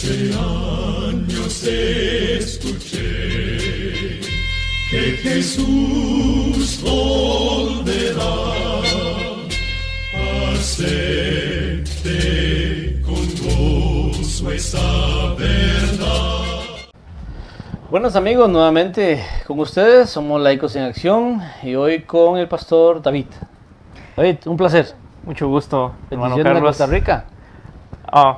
Hace años escuché que Jesús volverá. Acepte con gozo esa verdad. Buenos amigos, nuevamente con ustedes, somos Laicos en Acción y hoy con el pastor David. David, un placer. Mucho gusto, hermano Bendiciones de Carlos. Costa Rica.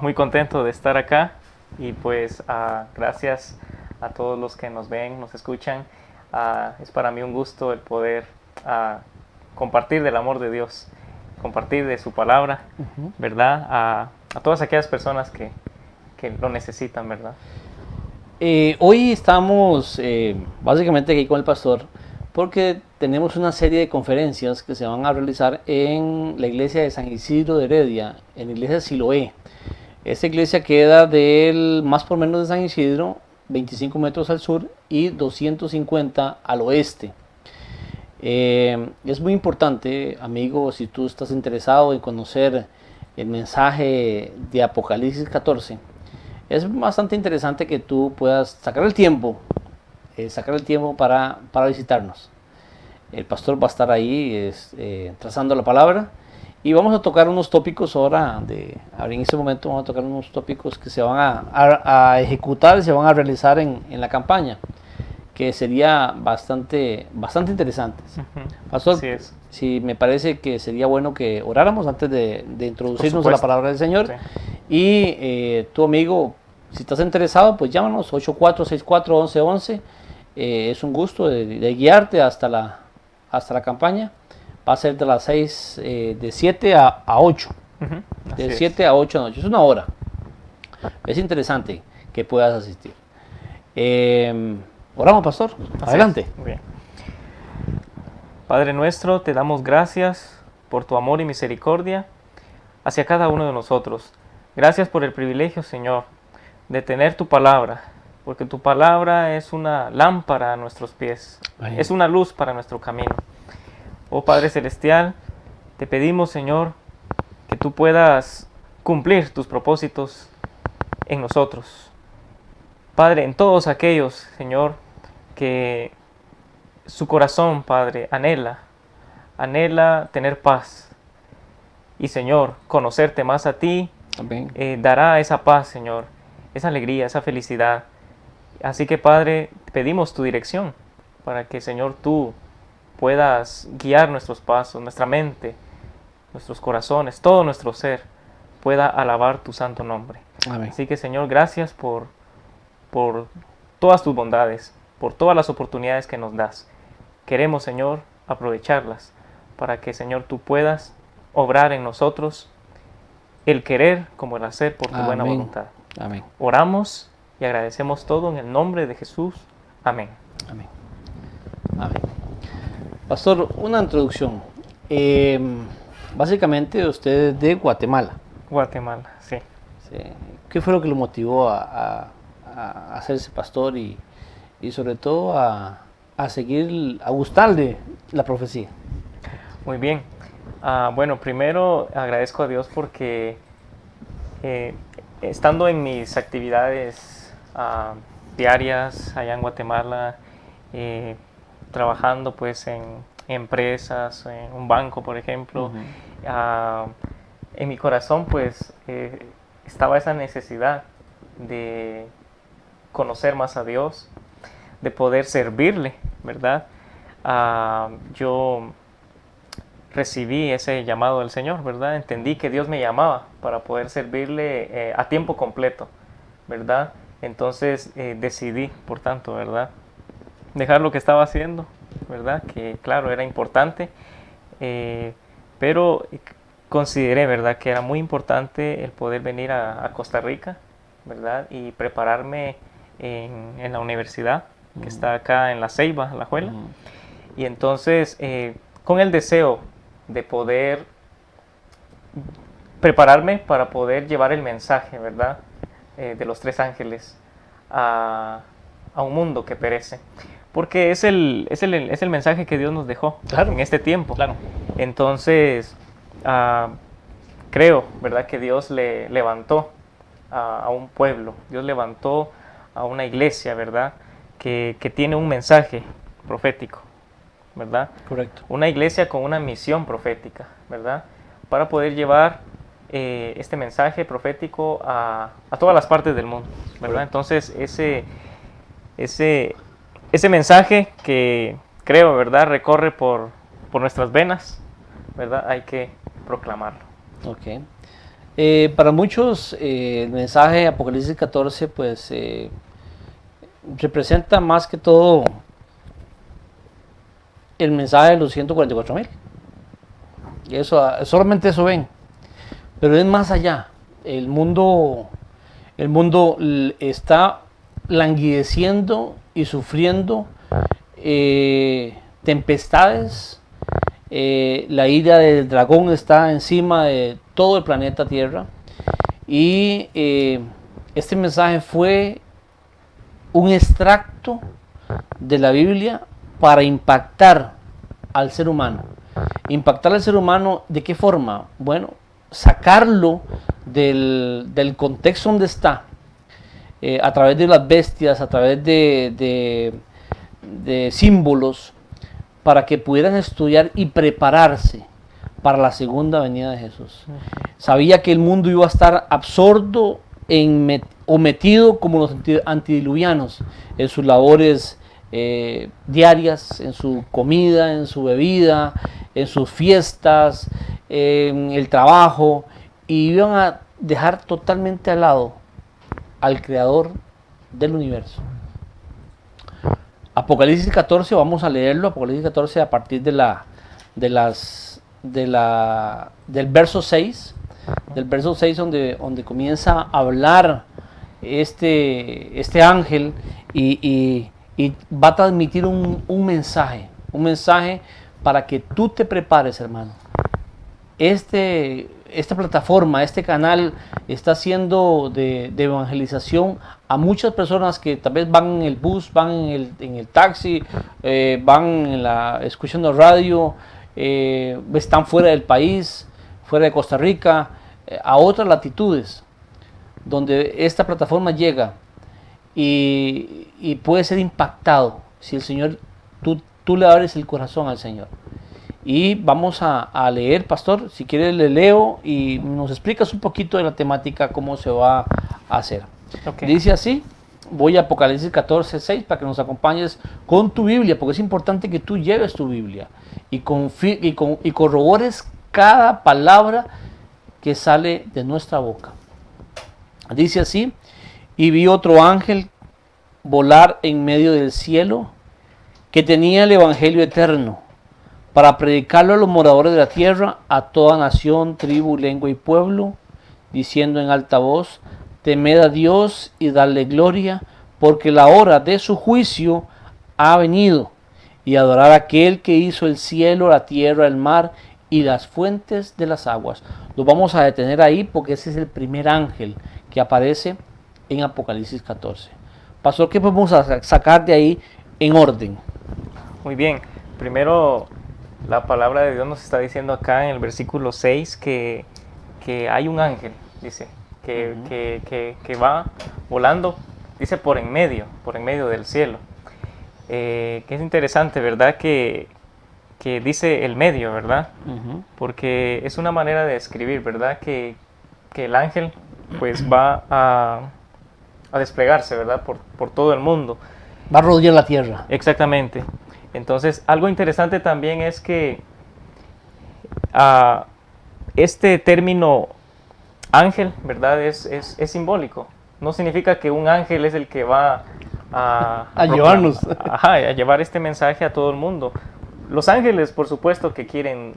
Muy contento de estar acá y pues gracias a todos los que nos ven, nos escuchan. Es para mí un gusto el poder compartir del amor de Dios, compartir de su palabra, ¿verdad? A todas aquellas personas que lo necesitan, ¿verdad? Hoy estamos básicamente aquí con el pastor porque tenemos una serie de conferencias que se van a realizar en la iglesia de San Isidro de Heredia, en la iglesia de Siloé. Esta iglesia queda del más por menos de San Isidro, 25 metros al sur y 250 al oeste. Es muy importante, amigo, si tú estás interesado en conocer el mensaje de Apocalipsis 14, es bastante interesante que tú puedas sacar el tiempo para visitarnos. El pastor va a estar ahí trazando la palabra y vamos a tocar unos tópicos ahora en este momento vamos a tocar unos tópicos que se van a ejecutar, se van a realizar en la campaña, que sería bastante interesantes. Pastor, Así es. sí, me parece que sería bueno que oráramos antes de introducirnos a la palabra del Señor. Sí. Y tu amigo, si estás interesado, pues llámanos 8464-1111. Es un gusto de guiarte hasta la campaña. Va a ser de las 6, de 7 a 8. De 7 a 8 de la noche. Es una hora. Es interesante que puedas asistir. Oramos, pastor. Adelante. Muy bien. Padre nuestro, te damos gracias por tu amor y misericordia hacia cada uno de nosotros. Gracias por el privilegio, Señor, de tener tu palabra, porque tu palabra es una lámpara a nuestros pies, es una luz para nuestro camino. Oh Padre Celestial, te pedimos, Señor, que tú puedas cumplir tus propósitos en nosotros. Padre, en todos aquellos, Señor, que su corazón, Padre, anhela tener paz. Y, Señor, conocerte más a ti, dará esa paz, Señor, esa alegría, esa felicidad. Así que, Padre, pedimos tu dirección para que, Señor, tú puedas guiar nuestros pasos, nuestra mente, nuestros corazones, todo nuestro ser pueda alabar tu santo nombre. Amén. Así que, Señor, gracias por todas tus bondades, por todas las oportunidades que nos das. Queremos, Señor, aprovecharlas para que, Señor, tú puedas obrar en nosotros el querer como el hacer por tu buena voluntad. Amén. Oramos y agradecemos todo en el nombre de Jesús. Amén. Amén. Amén. Pastor, una introducción. Básicamente usted es de Guatemala. Guatemala, sí. Sí. ¿Qué fue lo que lo motivó a hacerse pastor y sobre todo a gustarle la profecía? Muy bien. Bueno, primero agradezco a Dios porque estando en mis actividades diarias allá en Guatemala, trabajando pues en empresas, en un banco por ejemplo, en mi corazón pues estaba esa necesidad de conocer más a Dios, de poder servirle, ¿verdad? Yo recibí ese llamado del Señor, ¿verdad? Entendí que Dios me llamaba para poder servirle a tiempo completo, ¿verdad? Entonces decidí, por tanto, ¿verdad?, dejar lo que estaba haciendo, ¿verdad? Que claro, era importante, pero consideré, ¿verdad?, que era muy importante el poder venir a Costa Rica, ¿verdad? Y prepararme en la universidad, que está acá en La Ceiba, La Juela. Y entonces, con el deseo de poder prepararme para poder llevar el mensaje, ¿verdad?, de los tres ángeles a un mundo que perece. Porque es el mensaje que Dios nos dejó, claro, en este tiempo. Claro. Entonces, creo, ¿verdad?, que Dios le levantó a un pueblo, Dios levantó a una iglesia, ¿verdad? Que tiene un mensaje profético, ¿verdad? Correcto. Una iglesia con una misión profética, ¿verdad? Para poder llevar este mensaje profético a todas las partes del mundo, ¿verdad? Entonces, ese mensaje que creo, ¿verdad?, recorre por nuestras venas, ¿verdad? Hay que proclamarlo. Ok. Para muchos, el mensaje de Apocalipsis 14, pues, representa más que todo el mensaje de los 144,000. Eso, solamente eso ven. Pero es más allá. El mundo está languideciendo y sufriendo tempestades. La ira del dragón está encima de todo el planeta Tierra. Y este mensaje fue un extracto de la Biblia para impactar al ser humano. Impactar al ser humano, ¿de qué forma? Bueno, sacarlo del contexto donde está, a través de las bestias, a través de símbolos, para que pudieran estudiar y prepararse para la segunda venida de Jesús. Sabía que el mundo iba a estar absorto o metido como los antidiluvianos en sus labores diarias, en su comida, en su bebida, en sus fiestas, en el trabajo, y iban a dejar totalmente al lado al creador del universo. Apocalipsis 14, vamos a leerlo, Apocalipsis 14 a partir del verso 6, donde comienza a hablar este ángel y va a transmitir un mensaje para que tú te prepares, hermano. Esta plataforma, este canal está haciendo de evangelización a muchas personas que tal vez van en el bus, van en el taxi, van escuchando radio, están fuera del país, fuera de Costa Rica, a otras latitudes, donde esta plataforma llega y puede ser impactado si el Señor, tú le abres el corazón al Señor. Y vamos a leer, pastor, si quieres le leo y nos explicas un poquito de la temática, cómo se va a hacer. Okay. Dice así, voy a Apocalipsis 14, 6 para que nos acompañes con tu Biblia, porque es importante que tú lleves tu Biblia y corrobores cada palabra que sale de nuestra boca. Dice así, y vi otro ángel volar en medio del cielo que tenía el evangelio eterno, para predicarlo a los moradores de la tierra, a toda nación, tribu, lengua y pueblo, diciendo en alta voz, temed a Dios y dadle gloria, porque la hora de su juicio ha venido, y adorar a aquel que hizo el cielo, la tierra, el mar y las fuentes de las aguas. Lo vamos a detener ahí porque ese es el primer ángel que aparece en Apocalipsis 14. Pastor, ¿qué podemos sacar de ahí en orden? Muy bien, primero la palabra de Dios nos está diciendo acá en el versículo 6 que hay un ángel, dice, que va volando, dice por en medio del cielo. Que es interesante, ¿verdad? Que dice el medio, ¿verdad? Porque es una manera de describir, ¿verdad? Que el ángel pues va a desplegarse, ¿verdad? Por todo el mundo. Va a rodear la tierra. Exactamente. Entonces, algo interesante también es que este término ángel, ¿verdad? Es simbólico. No significa que un ángel es el que va a llevarnos. A llevar este mensaje a todo el mundo. Los ángeles, por supuesto, que quieren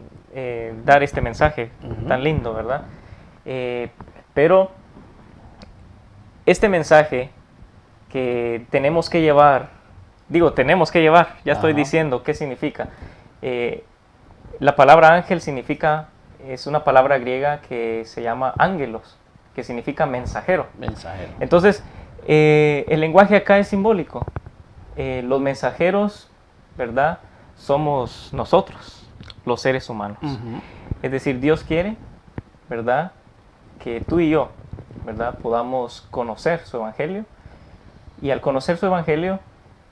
dar este mensaje tan lindo, ¿verdad? Pero este mensaje que tenemos que llevar, ya estoy diciendo qué significa. La palabra ángel es una palabra griega que se llama ángelos, que significa mensajero. Entonces, el lenguaje acá es simbólico. Los mensajeros, ¿verdad?, somos nosotros, los seres humanos. Es decir, Dios quiere, ¿verdad?, que tú y yo ¿verdad? Podamos conocer su evangelio. Y al conocer su evangelio,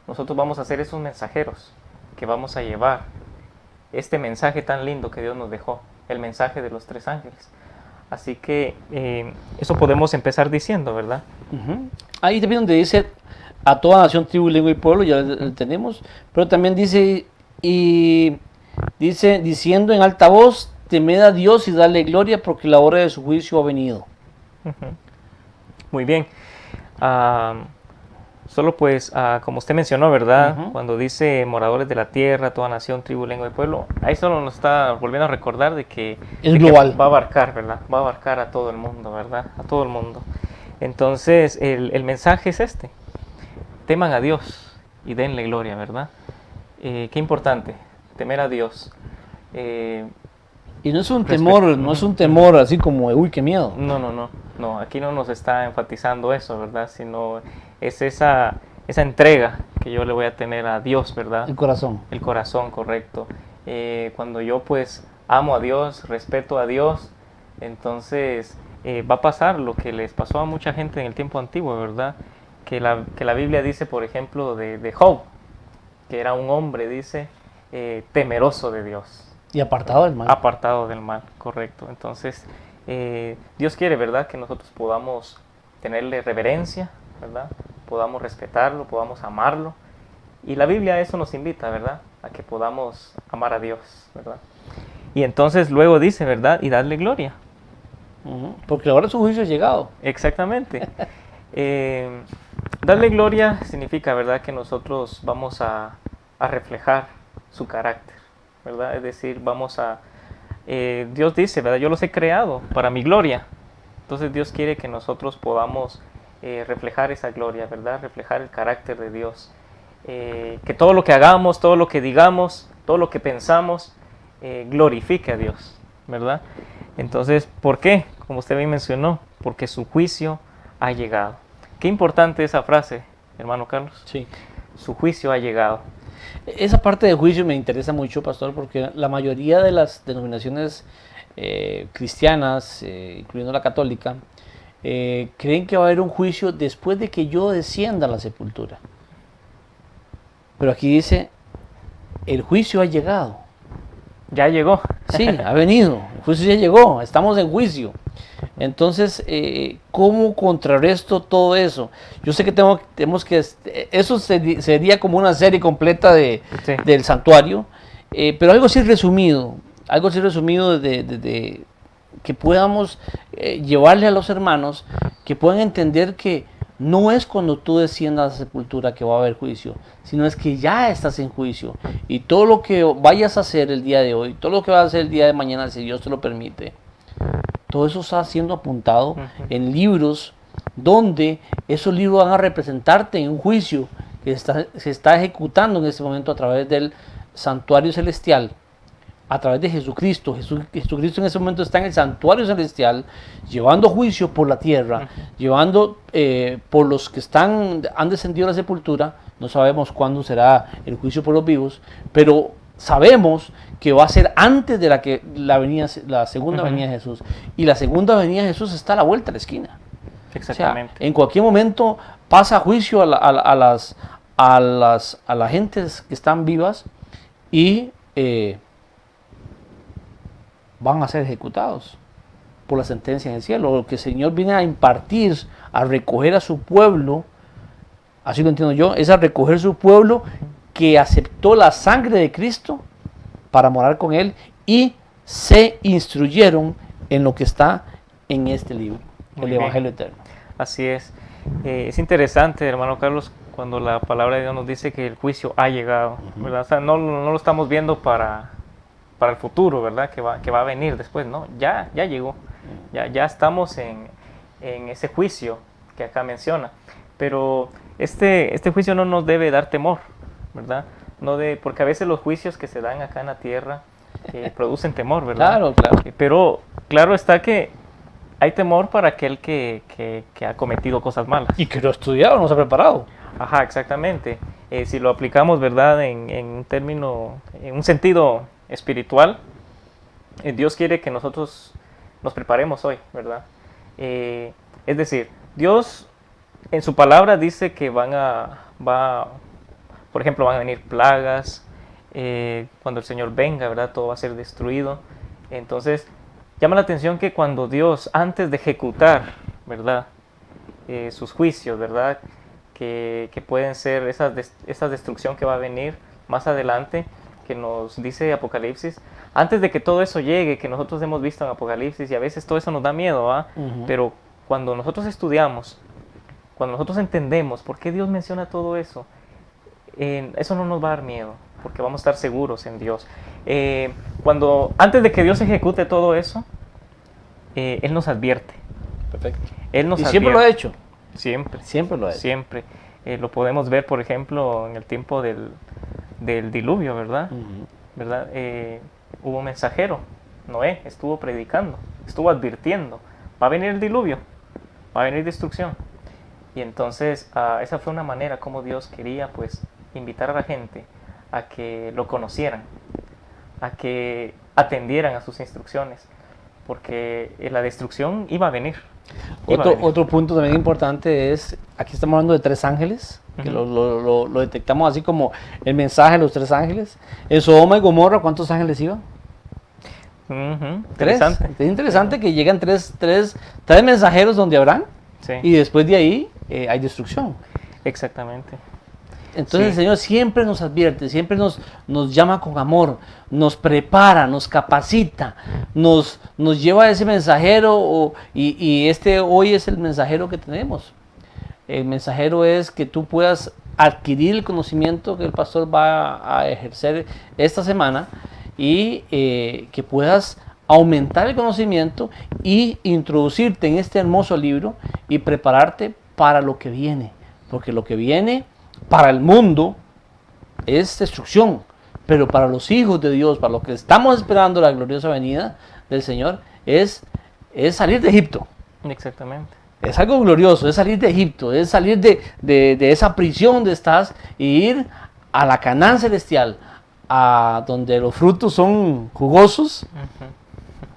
nosotros vamos a ser esos mensajeros que vamos a llevar este mensaje tan lindo que Dios nos dejó, el mensaje de los 3 ángeles. Así que eso podemos empezar diciendo, ¿verdad? Ujú. Ahí también donde dice a toda nación, tribu, lengua y pueblo, ya lo tenemos, pero también dice, y dice, diciendo en alta voz, temed a Dios y dale gloria porque la hora de su juicio ha venido. Ujú. Muy bien. Ah, solo pues, como usted mencionó, ¿verdad? Ujú. Cuando dice moradores de la tierra, toda nación, tribu, lengua y pueblo, ahí solo nos está volviendo a recordar de que, Es de que global. va a abarcar, ¿verdad? Va a abarcar a todo el mundo, ¿verdad? A todo el mundo. Entonces, el mensaje es este. Teman a Dios y denle gloria, ¿verdad? Qué importante, temer a Dios. Y no es un Respe- temor, no es un temor así como de, uy, qué miedo. No, aquí no nos está enfatizando eso, ¿verdad? Sino es esa entrega que yo le voy a tener a Dios, ¿verdad? El corazón. El corazón, correcto. Cuando yo pues amo a Dios, respeto a Dios, entonces va a pasar lo que les pasó a mucha gente en el tiempo antiguo, ¿verdad? Que la Biblia dice, por ejemplo, de Job, que era un hombre, dice, temeroso de Dios. Y apartado del mal. Apartado del mal, correcto. Entonces, Dios quiere, ¿verdad?, que nosotros podamos tenerle reverencia, ¿verdad? Podamos respetarlo, podamos amarlo. Y la Biblia a eso nos invita, ¿verdad? A que podamos amar a Dios, ¿verdad? Y entonces luego dice, ¿verdad? Y darle gloria. Ujú. Porque ahora su juicio ha llegado. Exactamente. Darle gloria significa, ¿verdad?, que nosotros vamos a reflejar su carácter, ¿verdad? Es decir, Dios dice, ¿verdad? Yo los he creado para mi gloria. Entonces Dios quiere que nosotros podamos reflejar esa gloria, ¿verdad? Reflejar el carácter de Dios. Que todo lo que hagamos, todo lo que digamos, todo lo que pensamos, glorifique a Dios, ¿verdad? Entonces, ¿por qué? Como usted bien mencionó, porque su juicio ha llegado. Qué importante esa frase, hermano Carlos. Sí. Su juicio ha llegado. Esa parte de juicio me interesa mucho, pastor, porque la mayoría de las denominaciones cristianas, incluyendo la católica, creen que va a haber un juicio después de que yo descienda a la sepultura. Pero aquí dice, el juicio ha llegado. Ya llegó. Sí, ha venido, el juicio ya llegó, estamos en juicio. Entonces, ¿cómo contrarresto todo eso? Yo sé que tenemos que, eso sería como una serie completa Sí. del santuario, pero algo así resumido de que podamos llevarle a los hermanos, que puedan entender que no es cuando tú desciendas a la sepultura que va a haber juicio, sino es que ya estás en juicio. Y todo lo que vayas a hacer el día de hoy, todo lo que vas a hacer el día de mañana, si Dios te lo permite, todo eso está siendo apuntado en libros donde esos libros van a representarte en un juicio que se está ejecutando en este momento a través del santuario celestial, a través de Jesucristo. Jesucristo en ese momento está en el santuario celestial, llevando juicio por la tierra, llevando por los que han descendido a la sepultura. No sabemos cuándo será el juicio por los vivos, pero sabemos que va a ser antes de la segunda venida de Jesús. Y la segunda venida de Jesús está a la vuelta de la esquina. Exactamente. O sea, en cualquier momento pasa juicio a las gentes que están vivas y van a ser ejecutados por la sentencia en el cielo. Lo que el Señor viene a impartir, a recoger a su pueblo, así lo entiendo yo, es a recoger su pueblo que aceptó la sangre de Cristo para morar con Él y se instruyeron en lo que está en este libro, Muy el bien. Evangelio Eterno. Así es. Es interesante, hermano Carlos, cuando la palabra de Dios nos dice que el juicio ha llegado, ¿verdad? O sea, no lo estamos viendo para el futuro, ¿verdad? Que va a venir después, ¿no? Ya llegó. Ya estamos en ese juicio que acá menciona. Pero este juicio no nos debe dar temor, ¿verdad? Porque a veces los juicios que se dan acá en la tierra producen temor, ¿verdad? Claro, claro. Pero claro está que hay temor para aquel que ha cometido cosas malas. Y que lo ha estudiado, no se ha preparado. Ajá, exactamente. Si lo aplicamos, ¿verdad? En un término, en un sentido espiritual, Dios quiere que nosotros nos preparemos hoy, ¿verdad? Es decir, Dios en su palabra dice que por ejemplo, van a venir plagas, cuando el Señor venga, ¿verdad? Todo va a ser destruido. Entonces, llama la atención que cuando Dios, antes de ejecutar, ¿verdad? Sus juicios, ¿verdad? Que pueden ser esa destrucción que va a venir más adelante, que nos dice Apocalipsis, antes de que todo eso llegue, que nosotros hemos visto en Apocalipsis, y a veces todo eso nos da miedo, ¿ah? Pero cuando nosotros estudiamos, cuando nosotros entendemos por qué Dios menciona todo eso, eso no nos va a dar miedo, porque vamos a estar seguros en Dios. Antes de que Dios ejecute todo eso, Él nos advierte. Perfecto. Él nos Y siempre lo ha hecho. Siempre. Siempre lo ha hecho. Siempre. Lo podemos ver, por ejemplo, en el tiempo del diluvio, ¿verdad? ¿Verdad? Hubo un mensajero, Noé, estuvo predicando, estuvo advirtiendo, va a venir el diluvio, va a venir destrucción. Y entonces esa fue una manera como Dios quería pues invitar a la gente a que lo conocieran, a que atendieran a sus instrucciones, porque la destrucción iba a venir. Otro punto también importante es, aquí estamos hablando de 3 ángeles, que lo detectamos así como el mensaje de los 3 ángeles. En Sodoma y Gomorra, ¿cuántos ángeles iban? Interesante. Es interesante que llegan tres mensajeros donde habrán, Sí. y después de ahí hay destrucción. Exactamente. Entonces Sí. el Señor siempre nos advierte, siempre nos llama con amor, nos prepara, nos capacita, nos lleva a ese mensajero, y hoy es el mensajero que tenemos. El mensajero es que tú puedas adquirir el conocimiento que el pastor va a ejercer esta semana, y que puedas aumentar el conocimiento y introducirte en este hermoso libro y prepararte para lo que viene, porque lo que viene para el mundo es destrucción, pero para los hijos de Dios, para los que estamos esperando la gloriosa venida del Señor, es salir de Egipto. Exactamente. Es algo glorioso, es salir de Egipto, es salir de esa prisión donde estás y ir a la Canaán celestial, a donde los frutos son jugosos,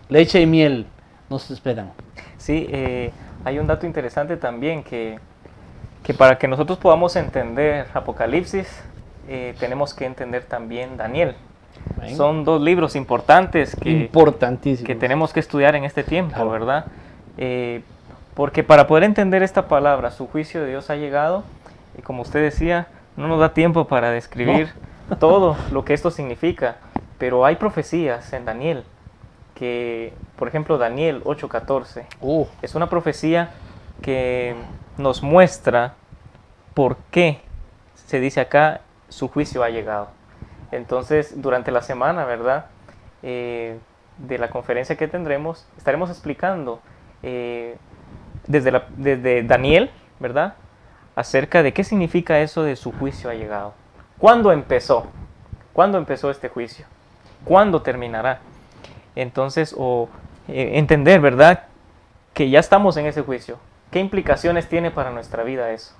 leche y miel nos esperan. Sí, hay un dato interesante también que para que nosotros podamos entender Apocalipsis, tenemos que entender también Daniel. Amén. Son 2 libros importantes Importantísimo. que tenemos que estudiar en este tiempo, Claro. ¿verdad? Porque para poder entender esta palabra, su juicio de Dios ha llegado, y como usted decía, no nos da tiempo para describir todo lo que esto significa, pero hay profecías en Daniel, que, por ejemplo, Daniel 8:14, es una profecía que nos muestra por qué se dice acá su juicio ha llegado. Entonces, durante la semana, ¿verdad? De la conferencia que tendremos, estaremos explicando desde Daniel, ¿verdad? Acerca de qué significa eso de su juicio ha llegado. ¿Cuándo empezó? ¿Cuándo empezó este juicio? ¿Cuándo terminará? Entonces, entender, ¿verdad? Que ya estamos en ese juicio. ¿Qué implicaciones tiene para nuestra vida eso?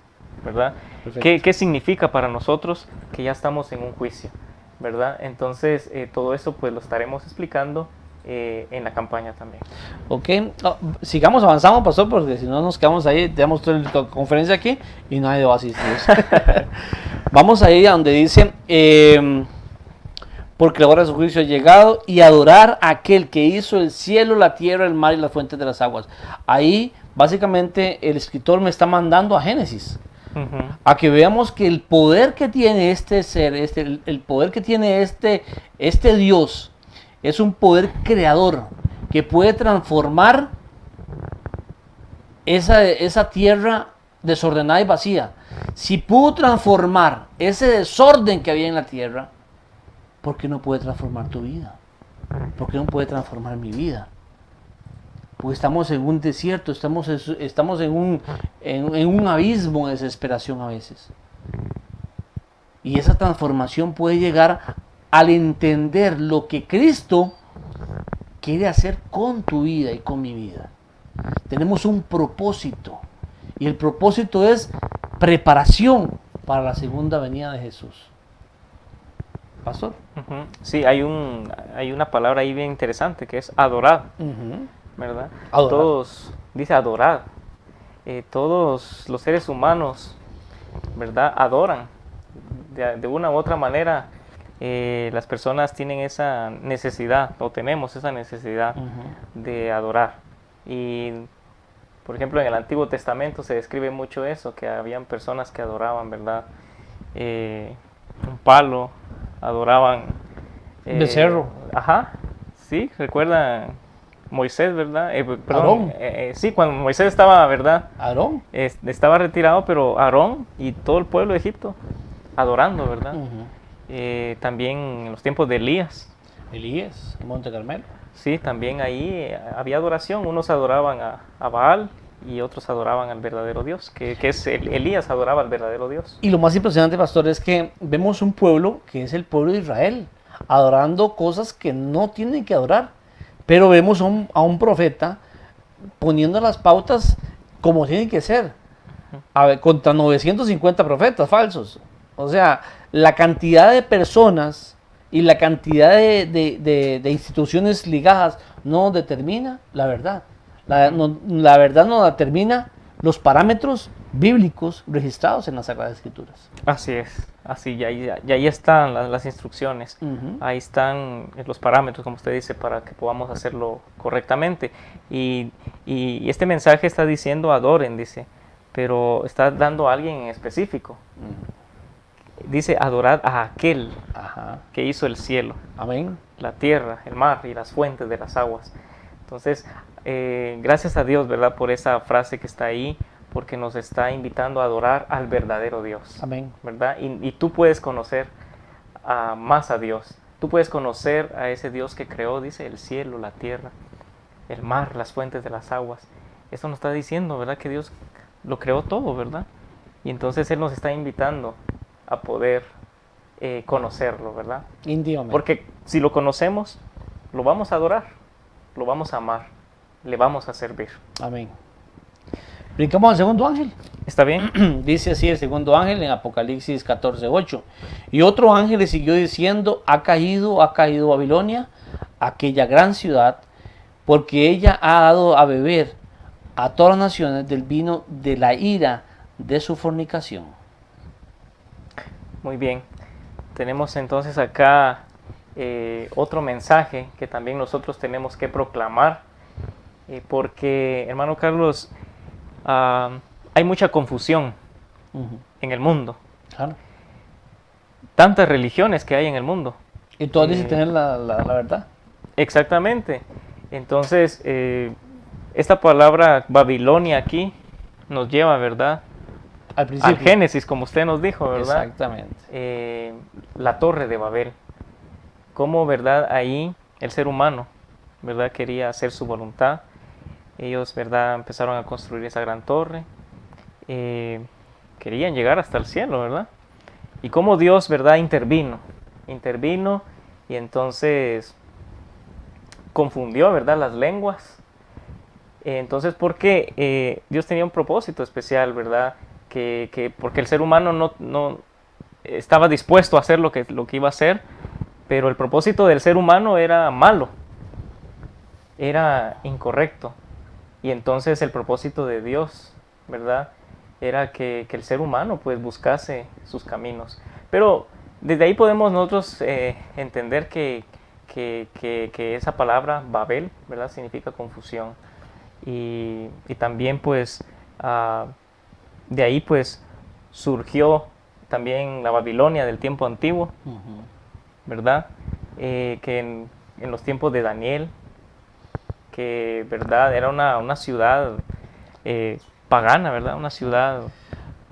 ¿Verdad? ¿Qué significa para nosotros que ya estamos en un juicio? ¿Verdad? Entonces, todo eso pues lo estaremos explicando en la campaña también. Ok, sigamos avanzando, pastor, porque si no nos quedamos ahí, tenemos toda la conferencia aquí y nadie va a asistir. Vamos a ir a donde dice, porque la hora de su juicio ha llegado, y adorar a aquel que hizo el cielo, la tierra, el mar y las fuentes de las aguas. Ahí, básicamente, el escritor me está mandando a Génesis, a que veamos que el poder que tiene este ser, el poder que tiene este Dios, es un poder creador que puede transformar esa tierra desordenada y vacía. Si pudo transformar ese desorden que había en la tierra, ¿por qué no puede transformar tu vida? ¿Por qué no puede transformar mi vida? Porque estamos en un desierto, estamos en un abismo de desesperación a veces. Y esa transformación puede llegar al entender lo que Cristo quiere hacer con tu vida y con mi vida. Tenemos un propósito, y el propósito es preparación para la segunda venida de Jesús. Pastor. Sí, hay una palabra ahí bien interesante que es adorar, ¿verdad? Adorar. Todos dice adorar. todos los seres humanos, ¿verdad? Adoran. De una u otra manera, las personas tienen esa necesidad, o tenemos esa necesidad de adorar. Y, por ejemplo, en el Antiguo Testamento se describe mucho eso, que habían personas que adoraban, ¿verdad? Un palo, adoraban... Becerro. Ajá, sí, recuerda Moisés, ¿verdad? Aarón. Sí, cuando Moisés estaba, ¿verdad? Aarón. Estaba retirado, pero Aarón y todo el pueblo de Egipto adorando, ¿verdad? También en los tiempos de Elías. Elías, Monte Carmelo. Sí, también ahí había adoración. Unos adoraban a Baal y otros adoraban al verdadero Dios, que es Elías adoraba al verdadero Dios. Y lo más impresionante, pastor, es que vemos un pueblo que es el pueblo de Israel, adorando cosas que no tienen que adorar. Pero vemos a un profeta poniendo las pautas como tienen que ser, contra 950 profetas falsos. O sea, la cantidad de personas y la cantidad de instituciones ligadas no determina la verdad. La verdad no determina los parámetros bíblicos registrados en las Sagradas Escrituras. Así es, así, y ahí están las instrucciones, ahí están los parámetros, como usted dice, para que podamos hacerlo correctamente. Y este mensaje está diciendo adoren, dice, pero está dando a alguien en específico. Dice adorad a aquel que hizo el cielo, Amén. la tierra, el mar y las fuentes de las aguas. Entonces, gracias a Dios, ¿verdad? Por esa frase que está ahí, porque nos está invitando a adorar al verdadero Dios. Amén. ¿Verdad? Y tú puedes conocer más a Dios. Tú puedes conocer a ese Dios que creó, dice, el cielo, la tierra, el mar, las fuentes de las aguas. Esto nos está diciendo, ¿verdad? Que Dios lo creó todo, ¿verdad? Y entonces Él nos está invitando a poder conocerlo, ¿verdad? Íntimamente. Porque si lo conocemos, lo vamos a adorar, lo vamos a amar, le vamos a servir. Amén. Brincamos al segundo ángel. ¿Está bien? Dice así el segundo ángel en Apocalipsis 14:8. Y otro ángel le siguió diciendo, ha caído Babilonia, aquella gran ciudad, porque ella ha dado a beber a todas las naciones del vino de la ira de su fornicación. Muy bien. Tenemos entonces acá otro mensaje que también nosotros tenemos que proclamar, porque, hermano Carlos, hay mucha confusión en el mundo. Claro. Tantas religiones que hay en el mundo. Y todos dicen tener la verdad. Exactamente. Entonces, esta palabra Babilonia aquí nos lleva, ¿verdad? Al principio. Al Génesis, como usted nos dijo, ¿verdad? Exactamente. La torre de Babel. Cómo, ¿verdad? Ahí el ser humano, ¿verdad? Quería hacer su voluntad. Ellos, ¿verdad? Empezaron a construir esa gran torre. Querían llegar hasta el cielo, ¿verdad? Y cómo Dios, ¿verdad? Intervino y entonces confundió, ¿verdad? Las lenguas. Entonces, porque Dios tenía un propósito especial, ¿verdad? Porque el ser humano no estaba dispuesto a hacer lo que iba a hacer, pero el propósito del ser humano era malo, era incorrecto. Y entonces el propósito de Dios, ¿verdad? Era que el ser humano pues buscase sus caminos. Pero desde ahí podemos nosotros entender que esa palabra Babel, ¿verdad? Significa confusión. Y también pues de ahí pues surgió también la Babilonia del tiempo antiguo, ¿verdad? Que en los tiempos de Daniel, que verdad era una ciudad pagana, ¿verdad? Una ciudad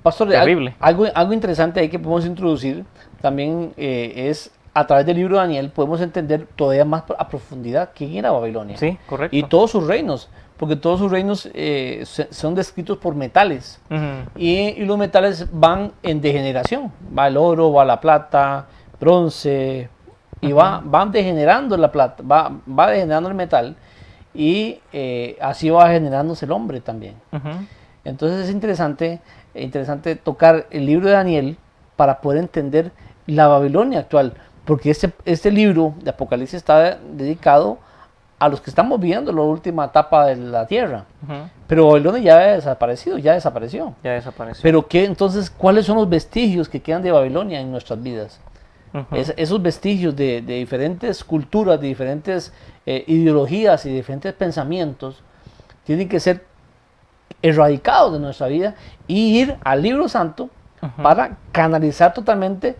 Pastor, terrible. Algo interesante ahí que podemos introducir también es a través del libro de Daniel podemos entender todavía más a profundidad quién era Babilonia. Sí, correcto. Y todos sus reinos, porque todos sus reinos son descritos por metales. Y los metales van en degeneración. Va el oro, va la plata, bronce, y van degenerando la plata, va degenerando el metal. Y así va generándose el hombre también. Entonces es interesante tocar el libro de Daniel para poder entender la Babilonia actual, porque este libro de Apocalipsis está dedicado a los que estamos viviendo la última etapa de la tierra. Ujú. Pero Babilonia ya ha desaparecido, ya desapareció. Ya desapareció. Pero ¿qué, entonces, cuáles son los vestigios que quedan de Babilonia en nuestras vidas? Ujú. Esos vestigios de diferentes culturas, de diferentes ideologías y diferentes pensamientos tienen que ser erradicados de nuestra vida y ir al libro santo Ujú. para canalizar totalmente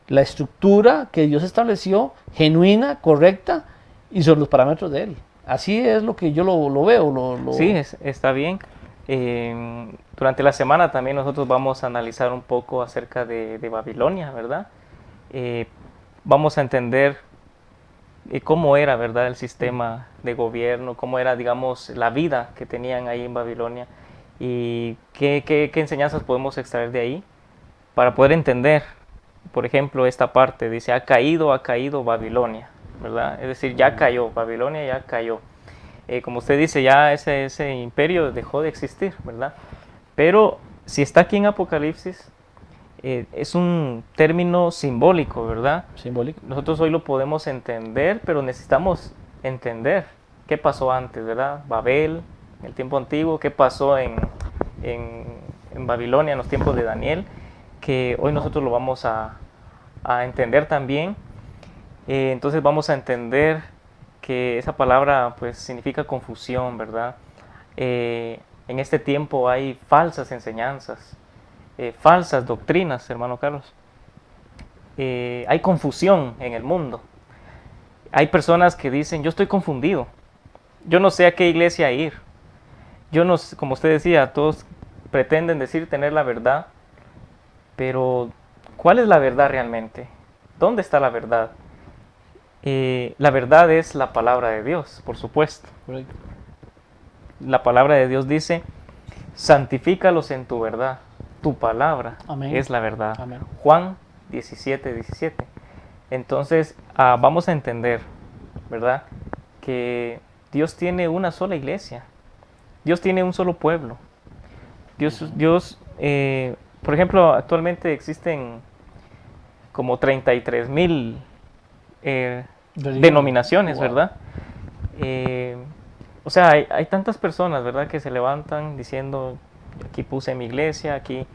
la estructura que Dios estableció, genuina, correcta y sobre los parámetros de Él. Así es lo que yo lo veo. Sí, está bien. Durante la semana también nosotros vamos a analizar un poco acerca de Babilonia, ¿verdad? Vamos a entender cómo era, ¿verdad?, el sistema de gobierno, cómo era, digamos, la vida que tenían ahí en Babilonia y qué enseñanzas podemos extraer de ahí para poder entender, por ejemplo, esta parte, dice, ha caído Babilonia, ¿verdad? Es decir, ya cayó, Babilonia ya cayó. Como usted dice, ya ese imperio dejó de existir, ¿verdad? Pero si está aquí en Apocalipsis, es un término simbólico, ¿verdad? Simbólico. Nosotros hoy lo podemos entender, pero necesitamos entender qué pasó antes, ¿verdad? Babel, en el tiempo antiguo, qué pasó en Babilonia, en los tiempos de Daniel, que hoy nosotros lo vamos a entender también. Entonces vamos a entender que esa palabra pues significa confusión, ¿verdad? En este tiempo hay falsas enseñanzas, falsas doctrinas, hermano Carlos. Hay confusión en el mundo. Hay personas que dicen, yo estoy confundido, yo no sé a qué iglesia ir. Yo no sé, como usted decía, todos pretenden decir tener la verdad, pero ¿cuál es la verdad realmente? ¿Dónde está la verdad? La verdad es la palabra de Dios, por supuesto. Correcto. La palabra de Dios dice, santifícalos en tu verdad. Tu palabra Amén. es la verdad. Amén. Juan 17:17. Entonces, vamos a entender, ¿verdad?, que Dios tiene una sola iglesia. Dios tiene un solo pueblo. Dios, por ejemplo, actualmente existen como 33,000 denominaciones, Wow. ¿verdad? O sea, hay tantas personas, ¿verdad?, que se levantan diciendo, aquí puse mi iglesia, aquí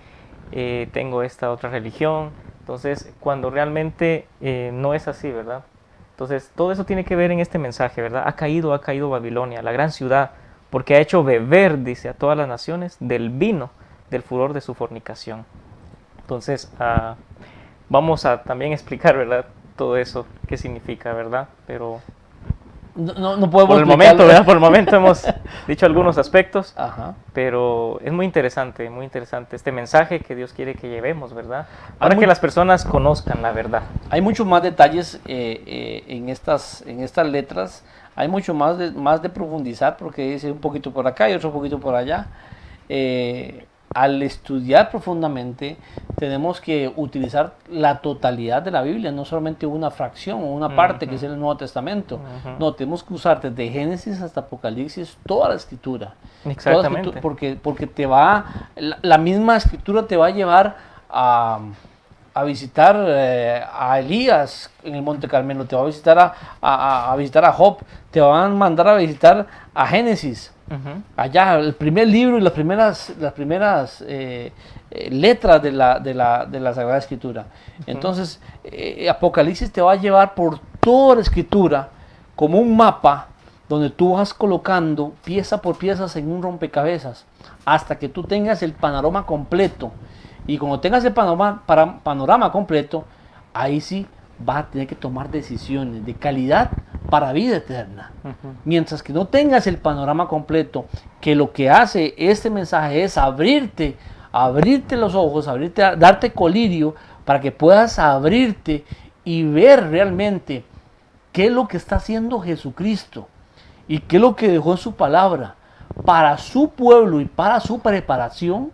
tengo esta otra religión. Entonces, cuando realmente no es así, ¿verdad? Entonces, todo eso tiene que ver en este mensaje, ¿verdad? Ha caído Babilonia, la gran ciudad, porque ha hecho beber, dice, a todas las naciones del vino del furor de su fornicación. Entonces, vamos a también explicar, ¿verdad?, todo eso, qué significa, ¿verdad? Pero No podemos por el momento, explicarlo. ¿verdad? Por el momento hemos dicho algunos aspectos, Ajá. pero es muy interesante este mensaje que Dios quiere que llevemos, ¿verdad? Para muy- que las personas conozcan la verdad. Hay muchos más detalles en estas letras. Hay mucho más de profundizar porque dice un poquito por acá y otro poquito por allá. Al estudiar profundamente tenemos que utilizar la totalidad de la Biblia, no solamente una fracción o una parte que es el Nuevo Testamento. Ujú. No, tenemos que usar desde Génesis hasta Apocalipsis toda la escritura. Exactamente. Porque la misma escritura te va a llevar a visitar a Elías en el Monte Carmelo, te va a visitar a visitar a Job, te van a mandar a visitar a Génesis. Ujú. Allá, el primer libro y las primeras letras de la Sagrada Escritura. Entonces, Apocalipsis te va a llevar por toda la Escritura como un mapa donde tú vas colocando pieza por pieza en un rompecabezas hasta que tú tengas el panorama completo. Y cuando tengas el panorama completo, ahí sí vas a tener que tomar decisiones de calidad para vida eterna. Ujú. Mientras que no tengas el panorama completo, que lo que hace este mensaje es abrirte los ojos, darte colirio para que puedas abrirte y ver realmente qué es lo que está haciendo Jesucristo y qué es lo que dejó en su palabra para su pueblo y para su preparación.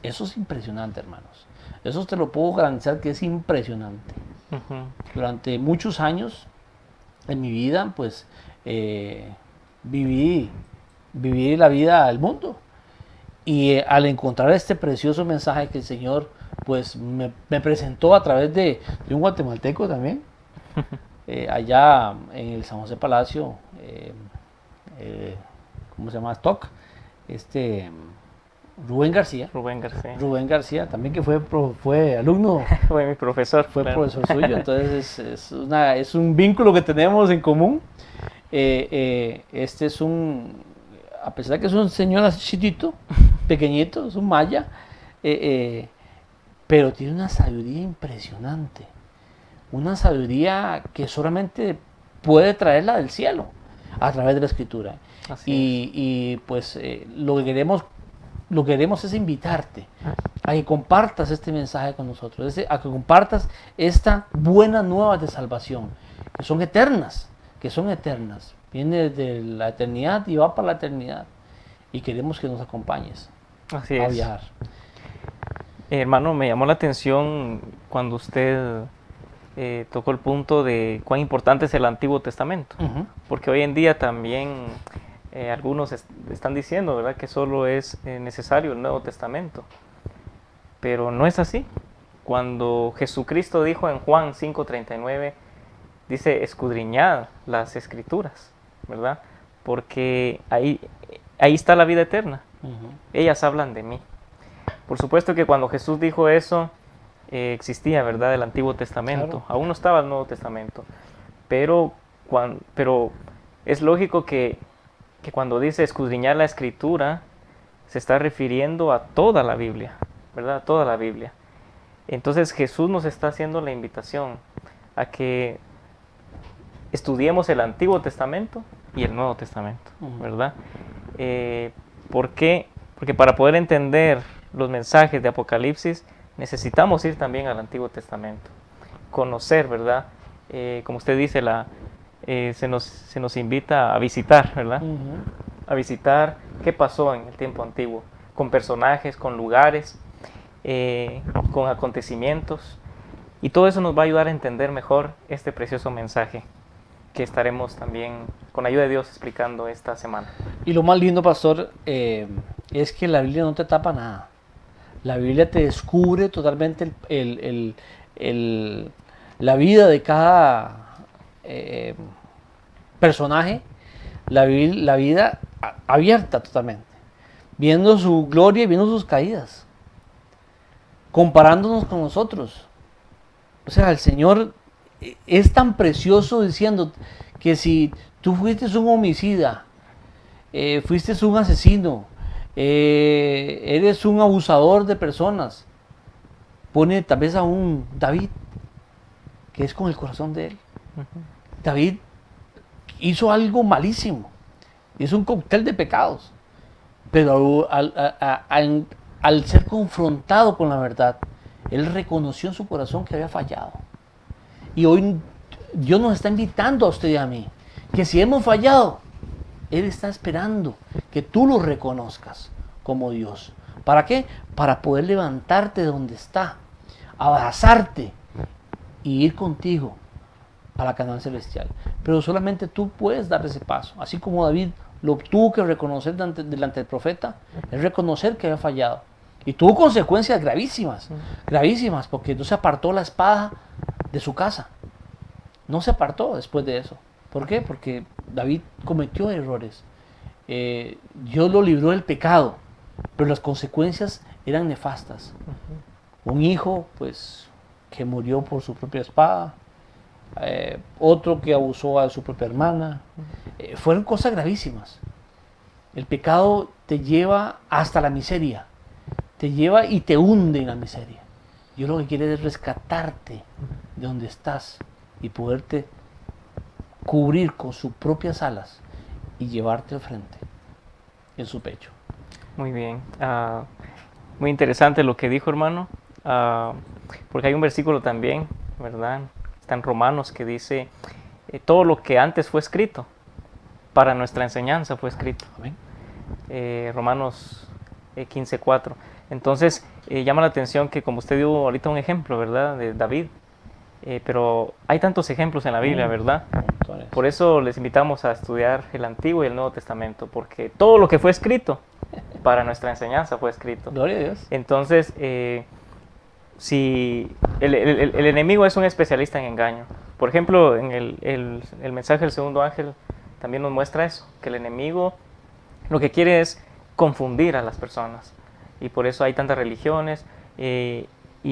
Eso es impresionante, hermanos. Eso te lo puedo garantizar que es impresionante. Ujú. Durante muchos años en mi vida, pues viví la vida del mundo. Y al encontrar este precioso mensaje que el Señor pues me presentó a través de un guatemalteco también, allá en el San José Palacio, ¿cómo se llama? Stock, este Rubén García. Rubén García, también que fue alumno, Fue mi profesor. fue claro. profesor suyo, entonces es un vínculo que tenemos en común. Este es a pesar de que es un señor así chiquito, pequeñito, es un maya, pero tiene una sabiduría impresionante, una sabiduría que solamente puede traerla del cielo a través de la escritura. Y pues lo que queremos es invitarte a que compartas este mensaje con nosotros, a que compartas esta buena nueva de salvación, que son eternas, viene de la eternidad y va para la eternidad, y queremos que nos acompañes Así a es. viajar. Hermano, me llamó la atención cuando usted tocó el punto de cuán importante es el Antiguo Testamento, porque hoy en día también algunos están diciendo, ¿verdad?, que solo es necesario el Nuevo Testamento, pero no es así. Cuando Jesucristo dijo en Juan 5:39, dice: escudriñad las Escrituras, ¿verdad?, porque ahí está la vida eterna. Ellas hablan de mí. Por supuesto que cuando Jesús dijo eso, existía, ¿verdad?, el Antiguo Testamento. Claro. Aún no estaba el Nuevo Testamento. Pero es lógico que cuando dice escudriñar la Escritura, se está refiriendo a toda la Biblia, ¿verdad? Toda la Biblia. Entonces Jesús nos está haciendo la invitación a que estudiemos el Antiguo Testamento y el Nuevo Testamento, ¿verdad? ¿Por qué? Porque para poder entender los mensajes de Apocalipsis necesitamos ir también al Antiguo Testamento, conocer, ¿verdad? Como usted dice, se nos invita a visitar, ¿verdad? A visitar qué pasó en el tiempo antiguo, con personajes, con lugares, con acontecimientos, y todo eso nos va a ayudar a entender mejor este precioso mensaje que estaremos también, con ayuda de Dios, explicando esta semana. Y lo más lindo, pastor, es que la Biblia no te tapa nada. La Biblia te descubre totalmente la vida de cada personaje, la vida abierta totalmente, viendo su gloria y viendo sus caídas, comparándonos con nosotros. O sea, el Señor es tan precioso diciendo que si tú fuiste un homicida, fuiste un asesino, eres un abusador de personas, pone tal vez a un David, que es con el corazón de él. David hizo algo malísimo, hizo un cóctel de pecados, pero al ser confrontado con la verdad, él reconoció en su corazón que había fallado. Y hoy Dios nos está invitando a usted y a mí, que si hemos fallado, Él está esperando que tú lo reconozcas como Dios. ¿Para qué? Para poder levantarte de donde está, abrazarte y ir contigo a la Canaán celestial. Pero solamente tú puedes dar ese paso. Así como David lo tuvo que reconocer delante del profeta, es reconocer que había fallado. Y tuvo consecuencias gravísimas, porque no se apartó la espada de su casa. No se apartó después de eso. ¿Por qué? Porque David cometió errores. Dios lo libró del pecado, pero las consecuencias eran nefastas. Un hijo, pues, que murió por su propia espada, otro que abusó a su propia hermana. Fueron cosas gravísimas. El pecado te lleva hasta la miseria, te lleva y te hunde en la miseria. Dios lo que quiere es rescatarte de donde estás y poderte cubrir con sus propias alas y llevarte al frente en su pecho. Muy bien. Muy interesante lo que dijo, hermano, porque hay un versículo también, ¿verdad? Está en Romanos, que dice: todo lo que antes fue escrito, para nuestra enseñanza fue escrito. Amén. Romanos 15:4. Entonces, llama la atención que, como usted dio ahorita un ejemplo, ¿verdad?, de David, pero hay tantos ejemplos en la Biblia, ¿verdad? Montones. Por eso les invitamos a estudiar el Antiguo y el Nuevo Testamento, porque todo lo que fue escrito para nuestra enseñanza fue escrito. Gloria a Dios. Entonces, si el enemigo es un especialista en engaño, Por ejemplo, en el mensaje del segundo ángel también nos muestra eso, que el enemigo lo que quiere es confundir a las personas. Y por eso hay tantas religiones. Y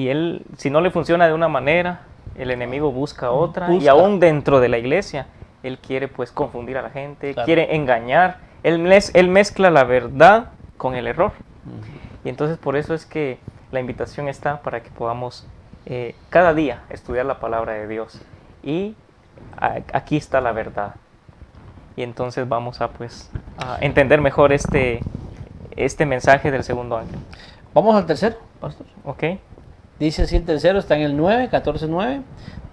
él, si no le funciona de una manera, el enemigo busca otra. Y aún dentro de la iglesia, él quiere pues confundir a la gente, Claro. quiere engañar. Él mezcla la verdad con el error. Y entonces por eso es que la invitación está para que podamos cada día estudiar la palabra de Dios. Y aquí está la verdad. Y entonces vamos a pues a entender mejor este mensaje del segundo ángel. Vamos al tercero, pastor. ¿Ok? Dice así el tercero, está en el 9, 14:9.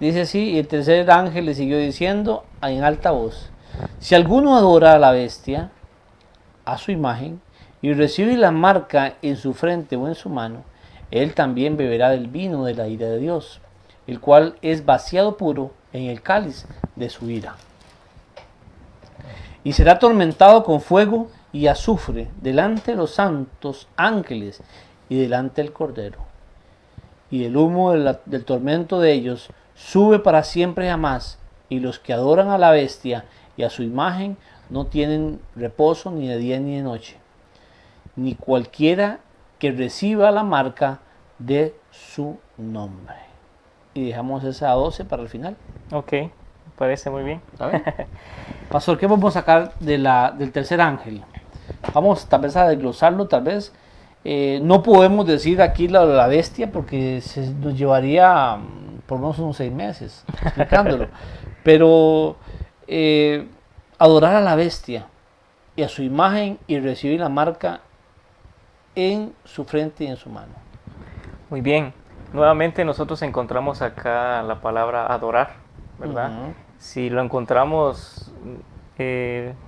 Dice así, y el tercer ángel le siguió diciendo en alta voz: si alguno adora a la bestia, a su imagen, y recibe la marca en su frente o en su mano, él también beberá del vino de la ira de Dios, el cual es vaciado puro en el cáliz de su ira. Y será atormentado con fuego y azufre delante de los santos ángeles y delante del Cordero. Y el humo del tormento de ellos sube para siempre y jamás, y los que adoran a la bestia y a su imagen no tienen reposo ni de día ni de noche, ni cualquiera que reciba la marca de su nombre. Y dejamos esa 12 para el final. Ok, me parece muy bien. ¿Está bien? Pastor, ¿qué vamos a sacar del tercer ángel? Vamos tal vez a desglosarlo, tal vez. No podemos decir aquí la bestia porque nos llevaría por lo menos unos 6 meses explicándolo. Pero adorar a la bestia y a su imagen y recibir la marca en su frente y en su mano. Muy bien. Nuevamente nosotros encontramos acá la palabra adorar, ¿verdad? Ujú. Si lo encontramos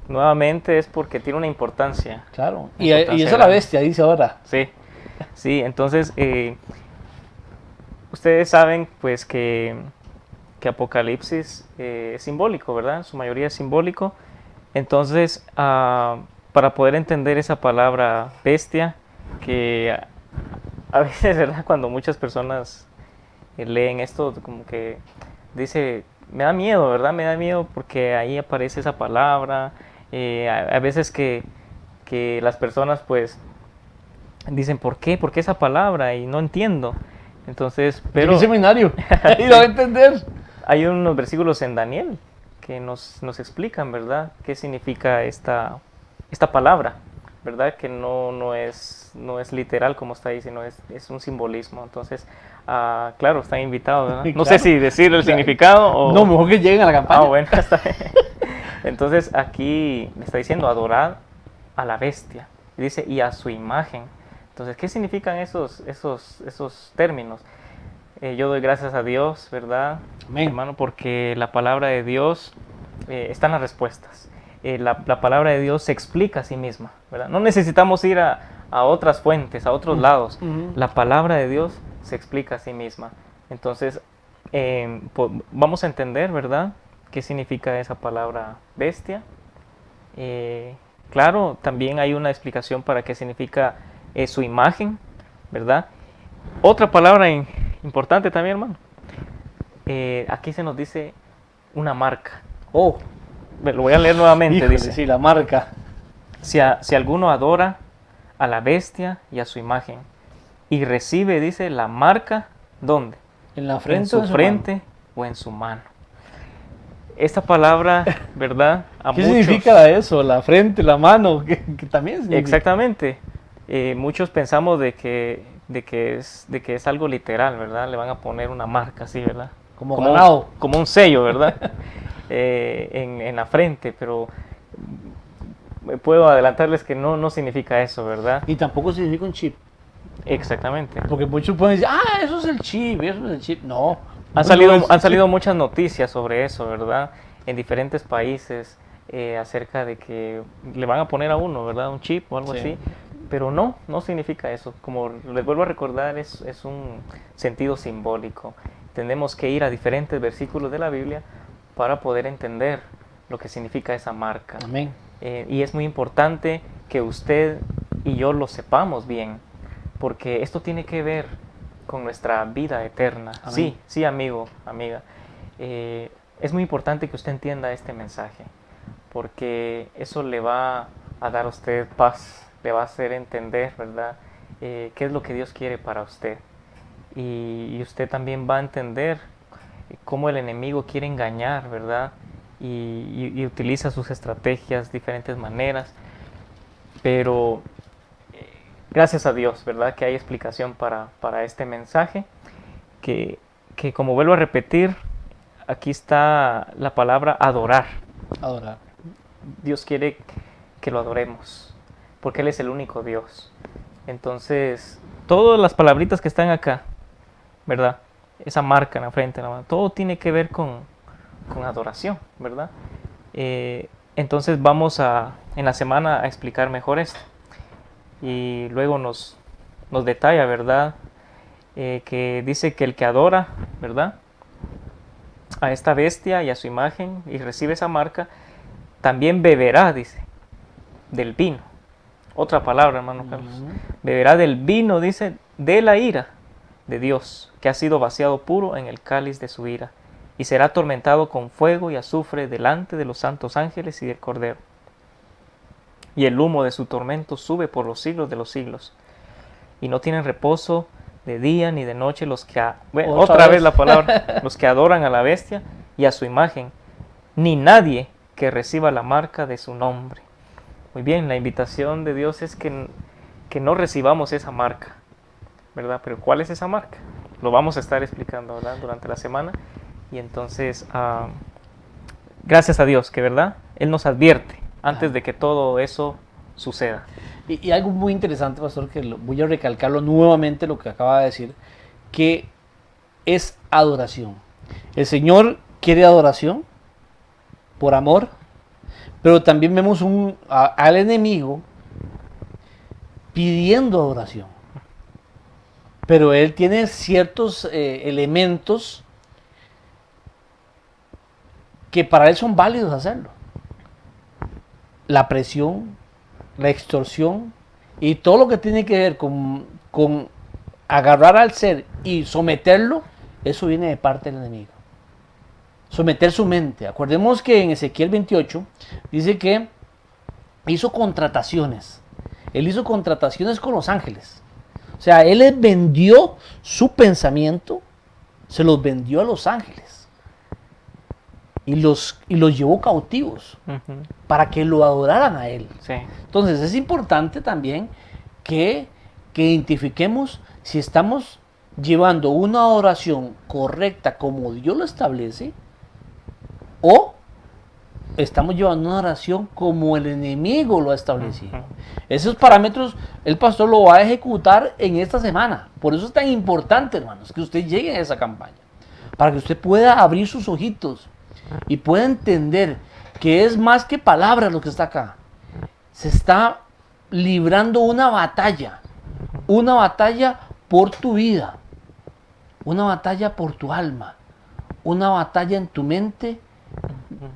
nuevamente es porque tiene una importancia. Claro. Y Importancia esa es la grande. bestia, dice ahora. Sí, sí, entonces ustedes saben pues que Apocalipsis es simbólico, ¿verdad? En su mayoría es simbólico. Entonces, para poder entender esa palabra bestia, que a veces, ¿verdad? Cuando muchas personas leen esto, como que dice, me da miedo, ¿verdad? Me da miedo porque ahí aparece esa palabra. A veces que las personas pues dicen, ¿por qué? ¿Por qué esa palabra? Y no entiendo. Entonces, pero ¿Qué seminario? Y lo va a entender. hay unos versículos en Daniel que nos explican, ¿verdad? ¿Qué significa esta palabra? ¿Verdad? Que no es literal como está ahí, sino es un simbolismo. Entonces, claro, están invitados, ¿verdad? No sé Claro. si decir el significado o... No, mejor que lleguen a la campaña. Bueno, está bien. Entonces, aquí me está diciendo adorar a la bestia. Y dice, y a su imagen. Entonces, ¿qué significan esos términos? Yo doy gracias a Dios, ¿verdad? Amén. Hermano, porque la palabra de Dios está en las respuestas. La palabra de Dios se explica a sí misma, ¿verdad? No necesitamos ir a otras fuentes, a otros lados. Ujú. La palabra de Dios se explica a sí misma. Entonces, vamos a entender, ¿verdad? ¿Qué significa esa palabra bestia? Claro, también hay una explicación para qué significa su imagen, ¿verdad? Otra palabra importante también, hermano. Aquí se nos dice una marca. Oh, Lo voy a leer nuevamente. híjole, Dice, sí, la marca. si alguno adora a la bestia y a su imagen y recibe, dice, la marca, ¿dónde? En la En frente. su o en frente mano. o en su mano. Esta palabra, ¿verdad? A ¿Qué muchos- significa eso? La frente, la mano, que también significa. Exactamente. Muchos pensamos de que es algo literal, ¿verdad? Le van a poner una marca así, ¿verdad? Como ganado. Como un sello, ¿verdad? En la frente, pero puedo adelantarles que no significa eso, ¿verdad? Y tampoco significa un chip. Exactamente. Porque muchos pueden decir, eso es el chip, eso es el chip. No. Han salido muchas noticias sobre eso, ¿verdad? En diferentes países acerca de que le van a poner a uno, ¿verdad? Un chip o algo Sí. así. Pero no significa eso. Como les vuelvo a recordar, es un sentido simbólico. Tenemos que ir a diferentes versículos de la Biblia para poder entender lo que significa esa marca. Amén. Y es muy importante que usted y yo lo sepamos bien, porque esto tiene que ver con nuestra vida eterna. Amén. Sí, amigo, amiga. Es muy importante que usted entienda este mensaje, porque eso le va a dar a usted paz, le va a hacer entender, ¿verdad? Qué es lo que Dios quiere para usted. Y usted también va a entender cómo el enemigo quiere engañar, ¿verdad? Y utiliza sus estrategias, diferentes maneras. Pero gracias a Dios, ¿verdad? Que hay explicación para este mensaje. Que como vuelvo a repetir, aquí está la palabra adorar. Adorar. Dios quiere que lo adoremos, porque Él es el único Dios. Entonces, todas las palabritas que están acá, ¿verdad? Esa marca en la frente, en la mano, todo tiene que ver con adoración, ¿verdad? Entonces vamos en la semana a explicar mejor esto. Y luego nos detalla, ¿verdad? Que dice que el que adora, ¿verdad? A esta bestia y a su imagen y recibe esa marca, también beberá, dice, del vino. Otra palabra, hermano Carlos. Beberá del vino, dice, de la ira de Dios, que ha sido vaciado puro en el cáliz de su ira, y será atormentado con fuego y azufre delante de los santos ángeles y del Cordero. Y el humo de su tormento sube por los siglos de los siglos. Y no tienen reposo de día ni de noche los que... otra vez la palabra. Los que adoran a la bestia y a su imagen, ni nadie que reciba la marca de su nombre. Muy bien, la invitación de Dios es que no recibamos esa marca, ¿verdad? Pero ¿cuál es esa marca? Lo vamos a estar explicando, ¿verdad? Durante la semana. Y entonces, gracias a Dios, que ¿verdad? Él nos advierte antes de que todo eso suceda. Y algo muy interesante, pastor, que voy a recalcarlo nuevamente lo que acaba de decir, que es adoración. El Señor quiere adoración por amor, pero también vemos al enemigo pidiendo adoración. Pero él tiene ciertos elementos que para él son válidos hacerlo. La presión, la extorsión y todo lo que tiene que ver con agarrar al ser y someterlo, eso viene de parte del enemigo. Someter su mente. Acordemos que en Ezequiel 28 dice que hizo contrataciones. Él hizo contrataciones con los ángeles. O sea, él les vendió su pensamiento, se los vendió a los ángeles. Y los llevó cautivos para que lo adoraran a él. Sí. Entonces es importante también que identifiquemos si estamos llevando una adoración correcta como Dios lo establece o estamos llevando una oración como el enemigo lo ha establecido. Esos parámetros el pastor lo va a ejecutar en esta semana. Por eso es tan importante, hermanos, que usted llegue a esa campaña. Para que usted pueda abrir sus ojitos y pueda entender que es más que palabras lo que está acá. Se está librando una batalla por tu vida, una batalla por tu alma, una batalla en tu mente.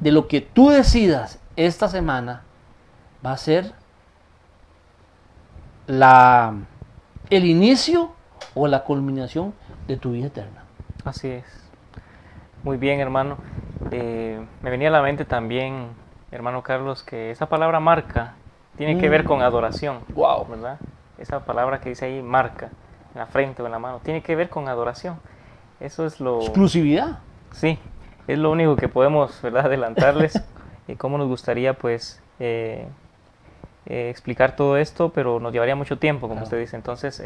De lo que tú decidas esta semana va a ser el inicio o la culminación de tu vida eterna. Así es. Muy bien, hermano. Me venía a la mente también, hermano Carlos, que esa palabra marca tiene que ver con adoración. Wow. ¿Verdad? Esa palabra que dice ahí, marca, en la frente o en la mano, tiene que ver con adoración. Eso es lo... Exclusividad. Sí, es lo único que podemos, ¿verdad?, adelantarles. Y cómo nos gustaría, pues, explicar todo esto, pero nos llevaría mucho tiempo, como usted dice. Entonces,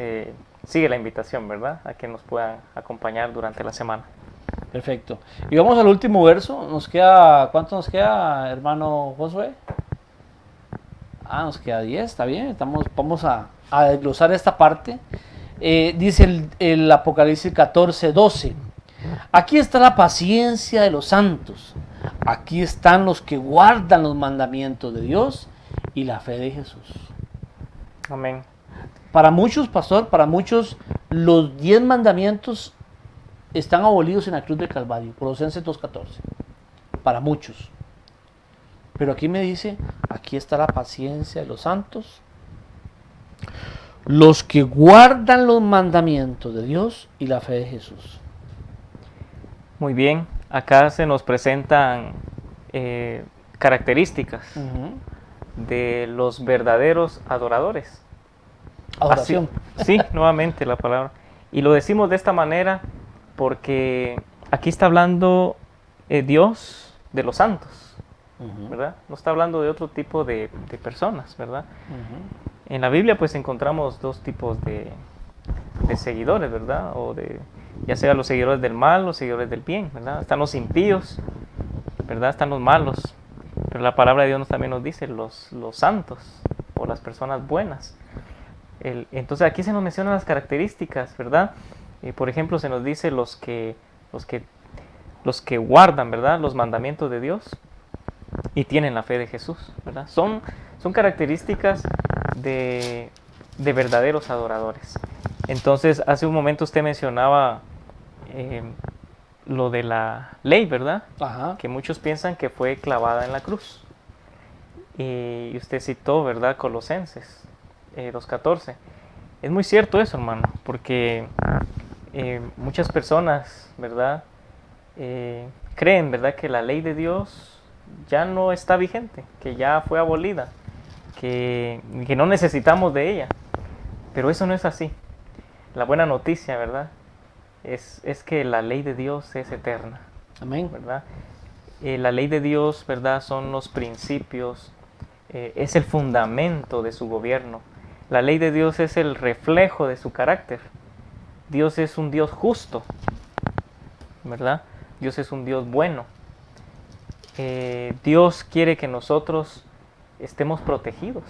sigue la invitación, ¿verdad?, a que nos puedan acompañar durante la semana. Perfecto. Y vamos al último verso. ¿Cuánto nos queda, hermano Josué? Nos queda 10, está bien. Vamos a desglosar esta parte. Dice el Apocalipsis 14:12. Aquí está la paciencia de los santos. Aquí están los que guardan los mandamientos de Dios y la fe de Jesús. Amén. Para muchos, pastor, los 10 mandamientos están abolidos en la cruz del Calvario. Colosenses 2:14. Para muchos. Pero aquí me dice, aquí está la paciencia de los santos. Los que guardan los mandamientos de Dios y la fe de Jesús. Muy bien. acá se nos presentan características de los verdaderos adoradores. Adoración. Sí, nuevamente la palabra. Y lo decimos de esta manera porque aquí está hablando Dios de los santos, ¿verdad? No está hablando de otro tipo de personas, ¿verdad? En la Biblia pues encontramos dos tipos de seguidores, ¿verdad? Ya sea los seguidores del mal, los seguidores del bien, ¿verdad? Están los impíos, ¿verdad? Están los malos. Pero la palabra de Dios también nos dice los santos o las personas buenas. Entonces aquí se nos mencionan las características, ¿verdad? Por ejemplo, se nos dice los que guardan, ¿verdad?, los mandamientos de Dios y tienen la fe de Jesús, ¿verdad? Son características de verdaderos adoradores. Entonces, hace un momento usted mencionaba lo de la ley, ¿verdad? Ajá. Que muchos piensan que fue clavada en la cruz. Y usted citó, ¿verdad?, Colosenses 2:14. Es muy cierto eso, hermano, porque muchas personas, ¿verdad?, creen, ¿verdad?, que la ley de Dios ya no está vigente, que ya fue abolida, que no necesitamos de ella. Pero eso no es así. La buena noticia, ¿verdad?, es que la ley de Dios es eterna. Amén. ¿Verdad? La ley de Dios, ¿verdad?, son los principios, es el fundamento de su gobierno. La ley de Dios es el reflejo de su carácter. Dios es un Dios justo, ¿verdad? Dios es un Dios bueno. Dios quiere que nosotros estemos protegidos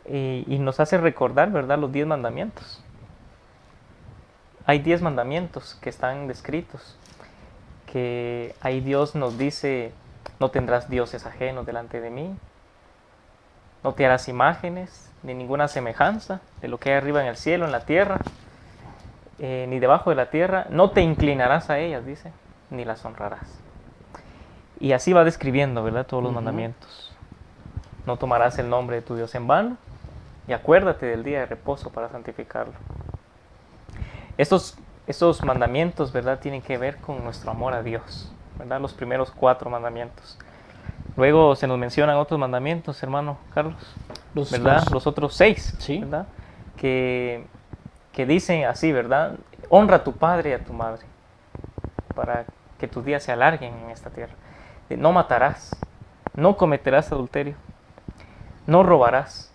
y nos hace recordar, ¿verdad?, los 10 mandamientos. Hay 10 mandamientos que están descritos, que ahí Dios nos dice: no tendrás dioses ajenos delante de mí, no te harás imágenes ni ninguna semejanza de lo que hay arriba en el cielo, en la tierra, ni debajo de la tierra, no te inclinarás a ellas, dice, ni las honrarás. Y así va describiendo, ¿verdad?, todos los mandamientos. No tomarás el nombre de tu Dios en vano, y acuérdate del día de reposo para santificarlo. Estos mandamientos, ¿verdad?, tienen que ver con nuestro amor a Dios, ¿verdad? Los primeros 4 mandamientos. Luego se nos mencionan otros mandamientos, hermano Carlos, ¿verdad? Los otros 6, sí, ¿verdad? Que dicen así, ¿verdad? Honra a tu padre y a tu madre para que tus días se alarguen en esta tierra. No matarás, no cometerás adulterio, no robarás,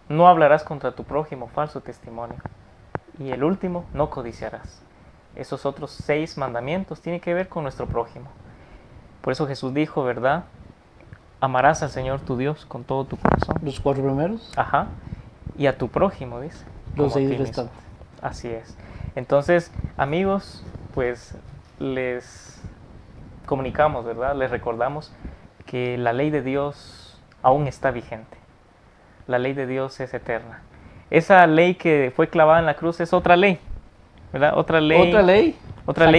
no hablarás contra tu prójimo falso testimonio. Y el último, no codiciarás. Esos otros 6 mandamientos tienen que ver con nuestro prójimo. Por eso Jesús dijo, ¿verdad? Amarás al Señor tu Dios con todo tu corazón. Los 4 primeros. Ajá. Y a tu prójimo, dice. Los 6 restantes. Así es. Entonces, amigos, pues les comunicamos, ¿verdad? Les recordamos que la ley de Dios aún está vigente. La ley de Dios es eterna. Esa ley que fue clavada en la cruz es otra ley, ¿verdad? Otra ley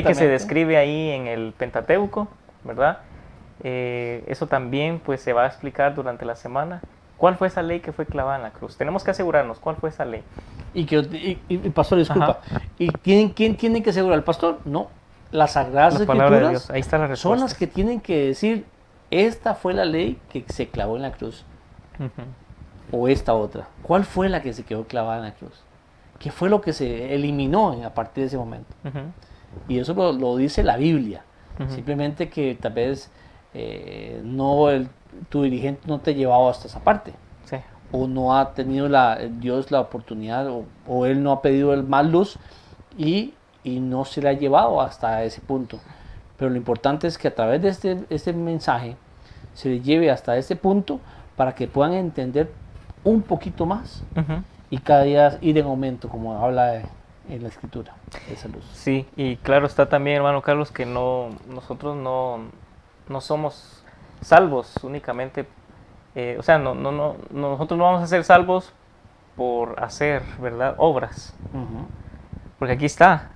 que se describe ahí en el Pentateuco, ¿verdad? Eso también pues se va a explicar durante la semana. ¿Cuál fue esa ley que fue clavada en la cruz? Tenemos que asegurarnos cuál fue esa ley. Y pastor, disculpa. ¿Y quién tiene que asegurar? ¿El pastor? No. Las Sagradas Escrituras Ahí está la respuesta. son las que tienen que decir: esta fue la ley que se clavó en la cruz. O esta otra. ¿Cuál fue la que se quedó clavada en la cruz? ¿Qué fue lo que se eliminó a partir de ese momento? Y eso lo dice la Biblia. Simplemente que tal vez tu dirigente no te ha llevado hasta esa parte. Sí. O no ha tenido Dios la oportunidad, o él no ha pedido más luz y no se le ha llevado hasta ese punto. Pero lo importante es que a través de este mensaje se les lleve hasta este punto para que puedan entender un poquito más y cada día ir en aumento, como habla en la Escritura, esa luz. Sí, y claro está también, hermano Carlos, que nosotros no somos salvos únicamente, nosotros no vamos a ser salvos por hacer, ¿verdad?, obras. Porque aquí está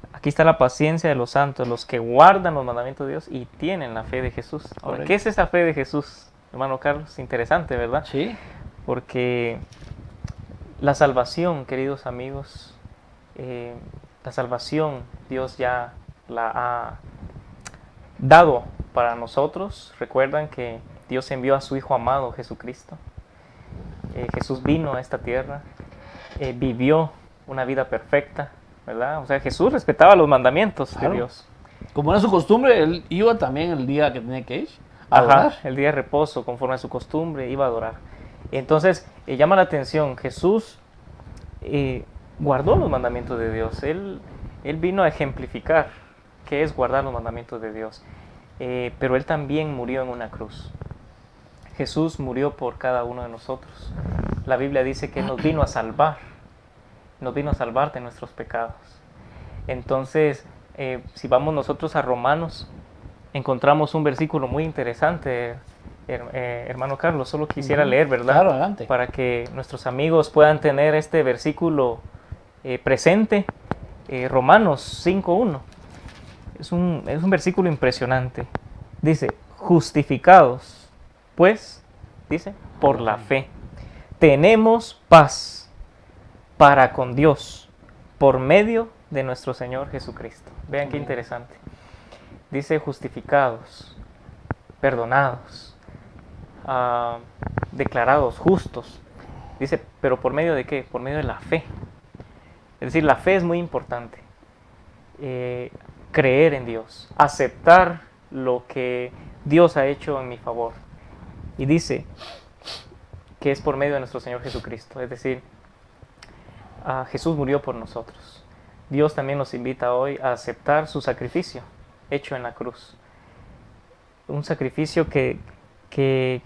la paciencia de los santos, los que guardan los mandamientos de Dios y tienen la fe de Jesús. Ahora, ¿qué es esa fe de Jesús, hermano Carlos? Interesante, ¿verdad? Sí. Porque la salvación, queridos amigos, la salvación Dios ya la dado para nosotros. Recuerdan que Dios envió a su Hijo amado, Jesucristo. Jesús vino a esta tierra, vivió una vida perfecta, ¿verdad? O sea, Jesús respetaba los mandamientos de Dios. Como era su costumbre, él iba también el día que tenía que ir a Ajá, adorar. el día de reposo, conforme a su costumbre, iba a adorar. Entonces, llama la atención, Jesús guardó los mandamientos de Dios. Él vino a ejemplificar qué es guardar los mandamientos de Dios. Pero Él también murió en una cruz. Jesús murió por cada uno de nosotros. La Biblia dice que nos vino a salvar de nuestros pecados. Entonces, si vamos nosotros a Romanos, encontramos un versículo muy interesante, hermano Carlos. Solo quisiera leer, ¿verdad? Claro, adelante. Para que nuestros amigos puedan tener este versículo presente. Romanos 5:1. Es un versículo impresionante. Dice, justificados, pues, dice, por la fe, tenemos paz para con Dios por medio de nuestro Señor Jesucristo. Vean qué interesante. Dice justificados, perdonados, declarados justos. Dice, pero ¿por medio de qué? Por medio de la fe. Es decir, la fe es muy importante. Creer en Dios, aceptar lo que Dios ha hecho en mi favor. Y dice que es por medio de nuestro Señor Jesucristo. Es decir, Jesús murió por nosotros. Dios también nos invita hoy a aceptar su sacrificio hecho en la cruz. Un sacrificio que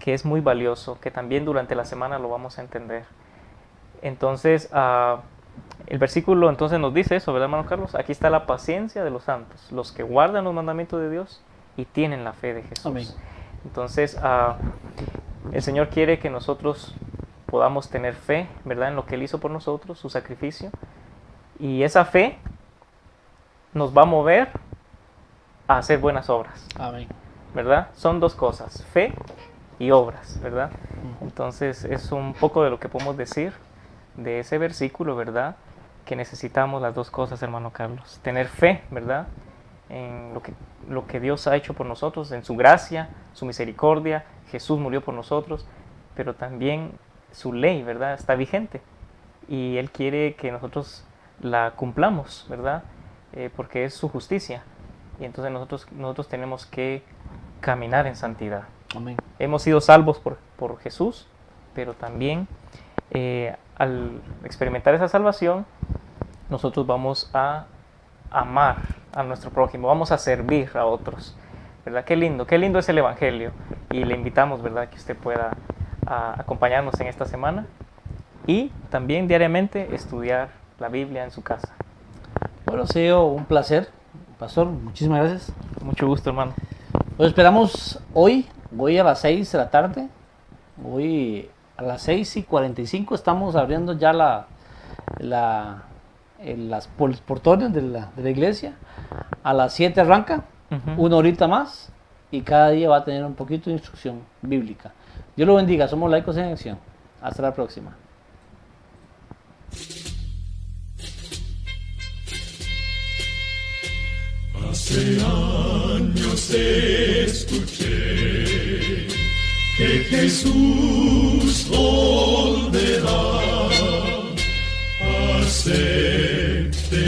es muy valioso, que también durante la semana lo vamos a entender. Entonces, el versículo entonces nos dice eso, ¿verdad, hermano Carlos? Aquí está la paciencia de los santos, los que guardan los mandamientos de Dios y tienen la fe de Jesús. Amén. Entonces, el Señor quiere que nosotros podamos tener fe, ¿verdad?, en lo que Él hizo por nosotros, su sacrificio. Y esa fe nos va a mover a hacer buenas obras. Amén. ¿Verdad? Son dos cosas, fe y obras, ¿verdad? Entonces, es un poco de lo que podemos decir de ese versículo, ¿verdad? Que necesitamos las dos cosas, hermano Carlos. Tener fe, ¿verdad?, en lo que Dios ha hecho por nosotros, en su gracia, su misericordia. Jesús murió por nosotros, pero también su ley, ¿verdad?, está vigente. Y Él quiere que nosotros la cumplamos, ¿verdad? Porque es su justicia. Y entonces nosotros tenemos que caminar en santidad. Amén. Hemos sido salvos por Jesús, pero también al experimentar esa salvación, nosotros vamos a amar a nuestro prójimo, vamos a servir a otros, ¿verdad? Qué lindo es el Evangelio, y le invitamos, ¿verdad?, que usted pueda acompañarnos en esta semana y también diariamente estudiar la Biblia en su casa. Bueno, ha sido un placer, pastor, muchísimas gracias. Mucho gusto, hermano. Los esperamos hoy a las 6 de la tarde, hoy a las 6:45 estamos abriendo ya los portones de la iglesia. A las 7 arranca, una horita más, y cada día va a tener un poquito de instrucción bíblica. Dios lo bendiga, somos Laicos en Acción. Hasta la próxima. Hace años escuché que Jesús volverá. Acepte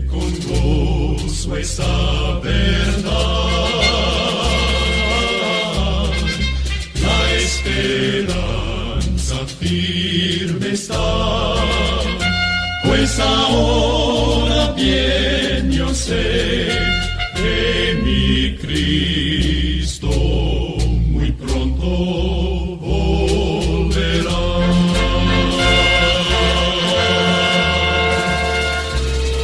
con gozo esa verdad. La esperanza firme está, pues ahora bien yo sé